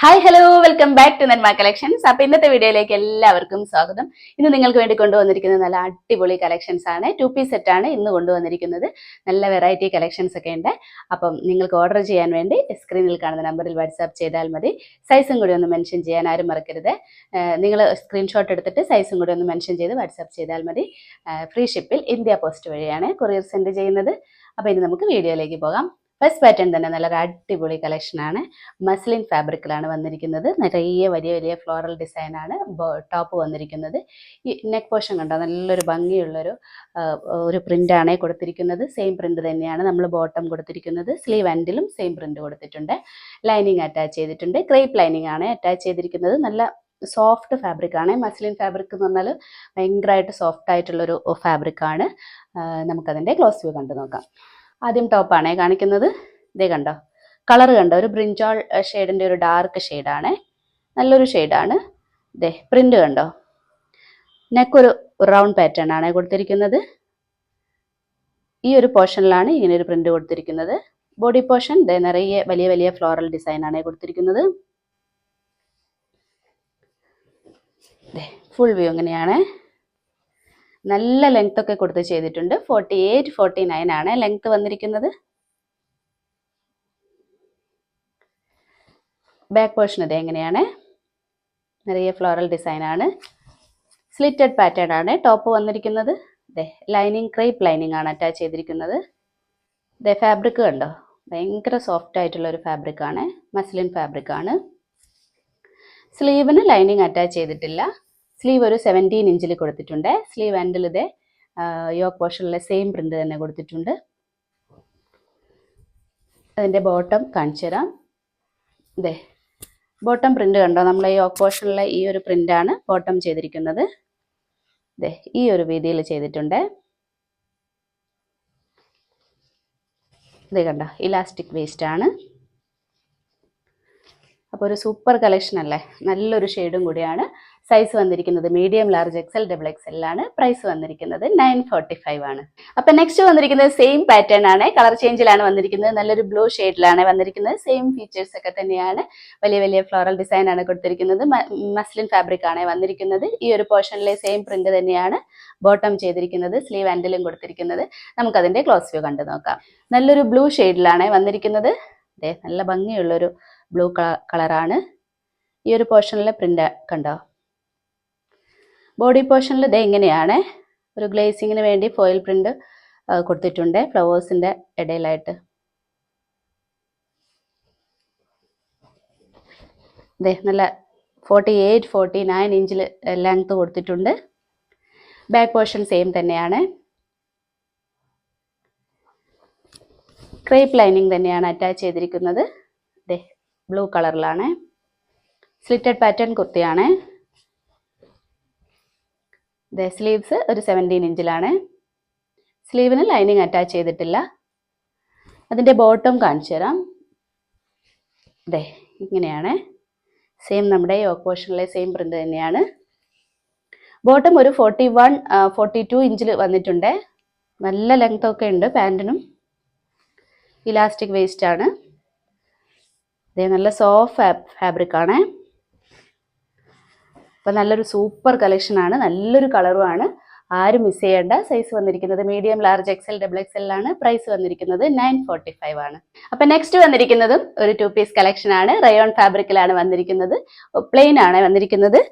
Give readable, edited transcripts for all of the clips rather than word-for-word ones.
Hi hello welcome back to Nenma collections. അപ്പൊ ഇന്നത്തെ വീഡിയോയിലേക്ക് എല്ലാവർക്കും സ്വാഗതം. ഇന്ന് നിങ്ങൾക്ക് വേണ്ടി കൊണ്ടുവന്നിരിക്കുന്നത് നല്ല അടിപൊളി കളക്ഷൻസ് ആണ്. 2 പീസ് സെറ്റ് ആണ് ഇന്ന് കൊണ്ടുവന്നിരിക്കുന്നത്. നല്ല വെറൈറ്റി കളക്ഷൻസ് ഒക്കെ ഉണ്ട്. അപ്പം നിങ്ങൾക്ക് ഓർഡർ ചെയ്യാൻ വേണ്ടി സ്ക്രീനിൽ കാണുന്ന നമ്പറിൽ വാട്സാപ്പ് ചെയ്താൽ മതി. സൈസും കൂടി ഒന്ന് മെൻഷൻ ചെയ്യാൻ ആരും മറക്കരുത്. നിങ്ങൾ സ്ക്രീൻഷോട്ട് എടുത്തിട്ട് സൈസും കൂടി ഒന്ന് മെൻഷൻ ചെയ്ത് വാട്സാപ്പ് ചെയ്താൽ മതി. ഫ്രീ ഷിപ്പിൽ ഇന്ത്യ പോസ്റ്റ് വഴിയാണ് കൊറിയർ സെൻഡ് ചെയ്യുന്നത്. അപ്പോൾ ഇനി നമുക്ക് വീഡിയോയിലേക്ക് പോകാം. ഫസ്റ്റ് പാറ്റേൺ തന്നെ നല്ലൊരു അടിപൊളി കളക്ഷനാണ്. മസ്ലിൻ ഫാബ്രിക്കിലാണ് വന്നിരിക്കുന്നത്. നിറയെ വലിയ വലിയ ഫ്ലോറൽ ഡിസൈനാണ് ടോപ്പ് വന്നിരിക്കുന്നത്. ഈ നെക്ക് പോർഷൻ കണ്ടോ, നല്ലൊരു ഭംഗിയുള്ളൊരു ഒരു പ്രിൻ്റാണ് കൊടുത്തിരിക്കുന്നത്. സെയിം പ്രിൻ്റ് തന്നെയാണ് നമ്മൾ ബോട്ടം കൊടുത്തിരിക്കുന്നത്. സ്ലീവ് എൻഡിലും സെയിം പ്രിൻ്റ് കൊടുത്തിട്ടുണ്ട്. ലൈനിങ് അറ്റാച്ച് ചെയ്തിട്ടുണ്ട്. ക്രേപ്പ് ലൈനിങ് ആണ് അറ്റാച്ച് ചെയ്തിരിക്കുന്നത്. നല്ല സോഫ്റ്റ് ഫാബ്രിക് ആണ്. മസ്ലിൻ ഫാബ്രിക് എന്ന് പറഞ്ഞാൽ ഭയങ്കരമായിട്ട് സോഫ്റ്റ് ആയിട്ടുള്ളൊരു ഫാബ്രിക് ആണ്. നമുക്കതിൻ്റെ ക്ലോസ് വ്യൂ കണ്ടു നോക്കാം. ആദ്യം ടോപ്പാണ് കാണിക്കുന്നത്. ഇതേ കണ്ടോ, കളർ കണ്ടോ, ഒരു ബ്രിഞ്ചോൾ ഷെയ്ഡിൻ്റെ ഒരു ഡാർക്ക് ഷെയ്ഡാണ്. നല്ലൊരു ഷെയ്ഡാണ്. ഇതേ പ്രിൻ്റ് കണ്ടോ, നെക്കൊരു റൗണ്ട് പാറ്റേൺ ആണ് കൊടുത്തിരിക്കുന്നത്. ഈ ഒരു പോർഷനിലാണ് ഇങ്ങനെ ഒരു പ്രിൻ്റ് കൊടുത്തിരിക്കുന്നത്. ബോഡി പോർഷൻ ഇതേ നിറയെ വലിയ വലിയ ഫ്ലോറൽ ഡിസൈൻ ആണ് കൊടുത്തിരിക്കുന്നത്. ഫുൾ വ്യൂ ഇങ്ങനെയാണ്. നല്ല ലെങ്ത് ഒക്കെ കൊടുത്ത് ചെയ്തിട്ടുണ്ട്. 48-49 ആണ് ലെങ്ത് വന്നിരിക്കുന്നത്. ബാക്ക് പോർഷൻ ഇത് എങ്ങനെയാണ്, നിറയെ ഫ്ലോറൽ ഡിസൈൻ ആണ്. സ്ലിറ്റഡ് പാറ്റേൺ ആണ് ടോപ്പ് വന്നിരിക്കുന്നത്. ഇതേ ലൈനിങ് ക്രേപ്പ് ലൈനിങ് ആണ് അറ്റാച്ച് ചെയ്തിരിക്കുന്നത്. ഇതേ ഫാബ്രിക് കണ്ടോ, ഭയങ്കര സോഫ്റ്റ് ആയിട്ടുള്ള ഒരു ഫാബ്രിക് ആണ്. മസ്ലിൻ ഫാബ്രിക് ആണ്. സ്ലീവിന് ലൈനിങ് അറ്റാച്ച് ചെയ്തിട്ടില്ല. സ്ലീവ് ഒരു 17 ഇഞ്ചിൽ കൊടുത്തിട്ടുണ്ട്. സ്ലീവ് എൻഡിൽ ഇതേ യോക്ക് പോർഷനിലെ സെയിം പ്രിന്റ് തന്നെ കൊടുത്തിട്ടുണ്ട്. അതിൻ്റെ ബോട്ടം കാണിച്ചു തരാം. ഇതേ ബോട്ടം പ്രിന്റ് കണ്ടോ, നമ്മൾ ഈ യോക്ക് പോർഷനിലെ ഈ ഒരു പ്രിന്റാണ് ബോട്ടം ചെയ്തിരിക്കുന്നത്. ഇതേ ഈ ഒരു രീതിയിൽ ചെയ്തിട്ടുണ്ട്. ഇത് കണ്ടോ, ഇലാസ്റ്റിക് വേസ്റ്റ് ആണ്. അപ്പോൾ ഒരു സൂപ്പർ കളക്ഷൻ അല്ലേ, നല്ലൊരു ഷെയ്ഡും കൂടിയാണ്. സൈസ് വന്നിരിക്കുന്നത് medium, large, XL, double XL ആണ്. പ്രൈസ് വന്നിരിക്കുന്നത് 945 ആണ്. അപ്പം നെക്സ്റ്റ് വന്നിരിക്കുന്നത് സെയിം പാറ്റേൺ ആണ്. കളർ ചേഞ്ചിലാണ് വന്നിരിക്കുന്നത്. നല്ലൊരു ബ്ലൂ ഷെയ്ഡിലാണ് വന്നിരിക്കുന്നത്. സെയിം ഫീച്ചേഴ്സ് ഒക്കെ തന്നെയാണ്. വലിയ വലിയ ഫ്ലോറൽ ഡിസൈൻ ആണ് കൊടുത്തിരിക്കുന്നത്. മസ്ലിൻ ഫാബ്രിക് ആണ് വന്നിരിക്കുന്നത്. ഈ ഒരു പോർഷനിലെ സെയിം പ്രിന്റ് തന്നെയാണ് ബോട്ടം ചെയ്തിരിക്കുന്നത്. സ്ലീവ് ആൻഡിലും കൊടുത്തിരിക്കുന്നത്. നമുക്കതിൻ്റെ ക്ലോസ് വ്യൂ കണ്ടു നോക്കാം. നല്ലൊരു ബ്ലൂ ഷെയ്ഡിലാണ് വന്നിരിക്കുന്നത്. അതെ, നല്ല ഭംഗിയുള്ളൊരു ബ്ലൂ കളറാണ്. ഈ ഒരു പോർഷനിലെ പ്രിന്റ് കണ്ടോ. ബോഡി പോർഷനിൽ ഇത് എങ്ങനെയാണ്, ഒരു ഗ്ലേസിങ്ങിന് വേണ്ടി ഫോയിൽ പ്രിന്റ് കൊടുത്തിട്ടുണ്ട് ഫ്ലവേഴ്സിന്റെ ഇടയിലായിട്ട്. ഇതേ നല്ല 48-49 ഇഞ്ചിൽ ലെങ്ത് കൊടുത്തിട്ടുണ്ട്. ബാക്ക് പോർഷൻ സെയിം തന്നെയാണ്. ക്രേപ്പ് ലൈനിങ് തന്നെയാണ് അറ്റാച്ച് ചെയ്തിരിക്കുന്നത്. ഇതേ ബ്ലൂ കളറിലാണ്. സ്ലിറ്റഡ് പാറ്റേൺ കുർത്തിയാണ്. ഇതേ സ്ലീവ്സ് ഒരു 17 ഇഞ്ചിലാണ്. സ്ലീവിന് ലൈനിങ് അറ്റാച്ച് ചെയ്തിട്ടില്ല. അതിൻ്റെ ബോട്ടം കാണിച്ചു തരാം. ഇതേ ഇങ്ങനെയാണ്. സെയിം നമ്മുടെ യോക്ക് പോർഷനിലെ സെയിം പ്രിന്റ് തന്നെയാണ്. ബോട്ടം ഒരു 41-42 ഇഞ്ചിൽ വന്നിട്ടുണ്ട്. നല്ല ലെങ്ത് ഒക്കെ ഉണ്ട് പാൻറ്റിനും. ഇലാസ്റ്റിക് വേസ്റ്റ് ആണ്. ഇതേ നല്ല സോഫ്റ്റ് ഫാബ്രിക് ആണ്. അപ്പം നല്ലൊരു സൂപ്പർ കളക്ഷനാണ്. നല്ലൊരു കളറുമാണ്. ആരും മിസ് ചെയ്യേണ്ട. സൈസ് വന്നിരിക്കുന്നത് medium, large, XL, double XL ആണ്. പ്രൈസ് വന്നിരിക്കുന്നത് 945 ആണ്. അപ്പം നെക്സ്റ്റ് വന്നിരിക്കുന്നതും ഒരു 2 പീസ് കളക്ഷൻ ആണ്. റയോൺ ഫാബ്രിക്കിലാണ് വന്നിരിക്കുന്നത്. പ്ലെയിൻ ആണ് വന്നിരിക്കുന്നത്.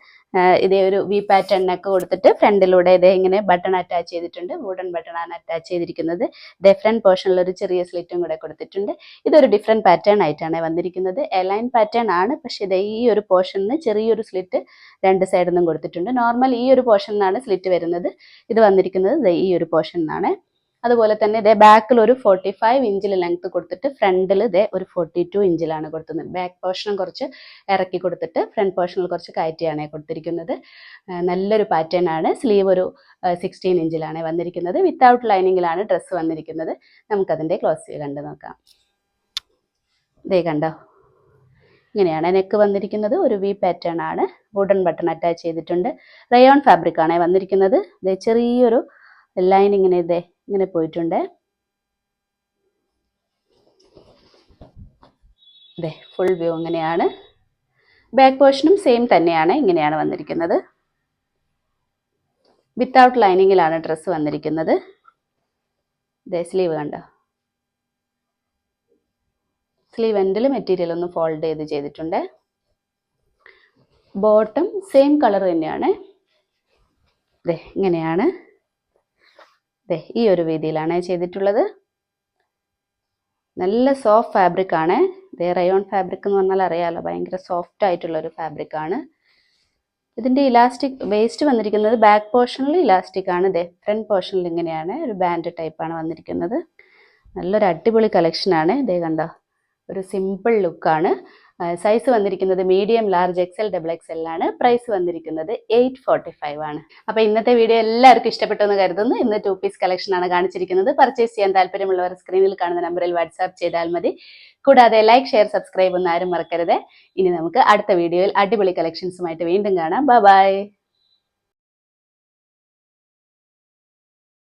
ഇതേ ഒരു വി പാറ്റേൺ നെക്ക് കൊടുത്തിട്ട് ഫ്രണ്ടിലൂടെ ഇതേ ഇങ്ങനെ ബട്ടൺ അറ്റാച്ച് ചെയ്തിട്ടുണ്ട്. വുഡൻ ബട്ടൺ ആണ് അറ്റാച്ച് ചെയ്തിരിക്കുന്നത്. ഇതേ ഫ്രണ്ട് പോർഷനിൽ ഒരു ചെറിയ സ്ലിറ്റും കൂടെ കൊടുത്തിട്ടുണ്ട്. ഇതൊരു ഡിഫറെൻറ്റ് പാറ്റേൺ ആയിട്ടാണ് വന്നിരിക്കുന്നത്. എലൈൻ പാറ്റേൺ ആണ്, പക്ഷേ ഇതേ ഈ ഒരു പോർഷനിൽ ചെറിയൊരു സ്ലിറ്റ് രണ്ട് സൈഡിൽ നിന്നും കൊടുത്തിട്ടുണ്ട്. നോർമൽ ഈ ഒരു പോർഷനിലാണ് സ്ലിറ്റ് വരുന്നത്. ഇത് വന്നിരിക്കുന്നത് ഈ ഒരു പോർഷനിലാണ്. അതുപോലെ തന്നെ ഇതേ ബാക്കിൽ ഒരു 45 ഇഞ്ചിൽ ലെങ്ത് കൊടുത്തിട്ട് ഫ്രണ്ടിൽ ഇതേ ഒരു 42 ഇഞ്ചിലാണ് കൊടുക്കുന്നത്. ബാക്ക് പോർഷനും കുറച്ച് ഇറക്കി കൊടുത്തിട്ട് ഫ്രണ്ട് പോർഷനിൽ കുറച്ച് കയറ്റിയാണ് കൊടുത്തിരിക്കുന്നത്. നല്ലൊരു പാറ്റേൺ ആണ്. സ്ലീവ് ഒരു 16 ഇഞ്ചിലാണ് വന്നിരിക്കുന്നത്. വിത്തൗട്ട് ലൈനിങ്ങിലാണ് ഡ്രസ്സ് വന്നിരിക്കുന്നത്. നമുക്കതിൻ്റെ ക്ലോസ് വ്യൂ കണ്ടു നോക്കാം. ഇതേ കണ്ടോ, ഇങ്ങനെയാണ് നെക്ക് വന്നിരിക്കുന്നത്. ഒരു വി പാറ്റേൺ ആണ്. വുഡൻ ബട്ടൺ അറ്റാച്ച് ചെയ്തിട്ടുണ്ട്. റയോൺ ഫാബ്രിക് ആണ് വന്നിരിക്കുന്നത്. ഇതേ ചെറിയൊരു ലൈൻ ഇങ്ങനെ പോയിട്ടുണ്ട്. ഇതേ ഫുൾ വ്യൂ ഇങ്ങനെയാണ്. ബാക്ക് പോർഷനും സെയിം തന്നെയാണ്, ഇങ്ങനെയാണ് വന്നിരിക്കുന്നത്. വിത്തൗട്ട് ലൈനിങ്ങിലാണ് ഡ്രസ്സ് വന്നിരിക്കുന്നത്. സ്ലീവ് കണ്ടോ, സ്ലീവ് എൻഡിൽ മെറ്റീരിയൽ ഒന്ന് ഫോൾഡ് ചെയ്തിട്ടുണ്ട്. ബോട്ടം സെയിം കളർ തന്നെയാണ്. ഇങ്ങനെയാണ്, ഈ ഒരു രീതിയിലാണ് ചെയ്തിട്ടുള്ളത്. നല്ല സോഫ്റ്റ് ഫാബ്രിക് ആണ്. റയോൺ ഫാബ്രിക് എന്ന് പറഞ്ഞാൽ അറിയാലോ, ഭയങ്കര സോഫ്റ്റ് ആയിട്ടുള്ള ഒരു ഫാബ്രിക് ആണ്. ഇതിന്റെ ഇലാസ്റ്റിക് വേസ്റ്റ് വന്നിരിക്കുന്നത് ബാക്ക് പോർഷനിൽ ഇലാസ്റ്റിക് ആണ്. ഫ്രണ്ട് പോർഷനിൽ ഇങ്ങനെയാണ് ഒരു ബാൻഡ് ടൈപ്പ് ആണ് വന്നിരിക്കുന്നത്. നല്ലൊരു അടിപൊളി കളക്ഷൻ ആണ്. കണ്ടോ, ഒരു സിമ്പിൾ ലുക്കാണ്. സൈസ് വന്നിരിക്കുന്നത് medium, large, XL, double XL ആണ്. പ്രൈസ് വന്നിരിക്കുന്നത് 845 ആണ്. അപ്പോൾ ഇന്നത്തെ വീഡിയോ എല്ലാവർക്കും ഇഷ്ടപ്പെട്ടു എന്ന് കരുതുന്നു. ഇന്ന് 2 പീസ് കളക്ഷൻ ആണ് കാണിച്ചിരിക്കുന്നത്. പർച്ചേസ് ചെയ്യാൻ താല്പര്യമുള്ളവർ സ്ക്രീനിൽ കാണുന്ന നമ്പറിൽ വാട്സാപ്പ് ചെയ്താൽ മതി. കൂടാതെ ലൈക്ക്, ഷെയർ, സബ്സ്ക്രൈബ് ഒന്നും ആരും മറക്കരുത്. ഇനി നമുക്ക് അടുത്ത വീഡിയോയിൽ അടിപൊളി കളക്ഷൻസുമായിട്ട് വീണ്ടും കാണാം. ബൈ.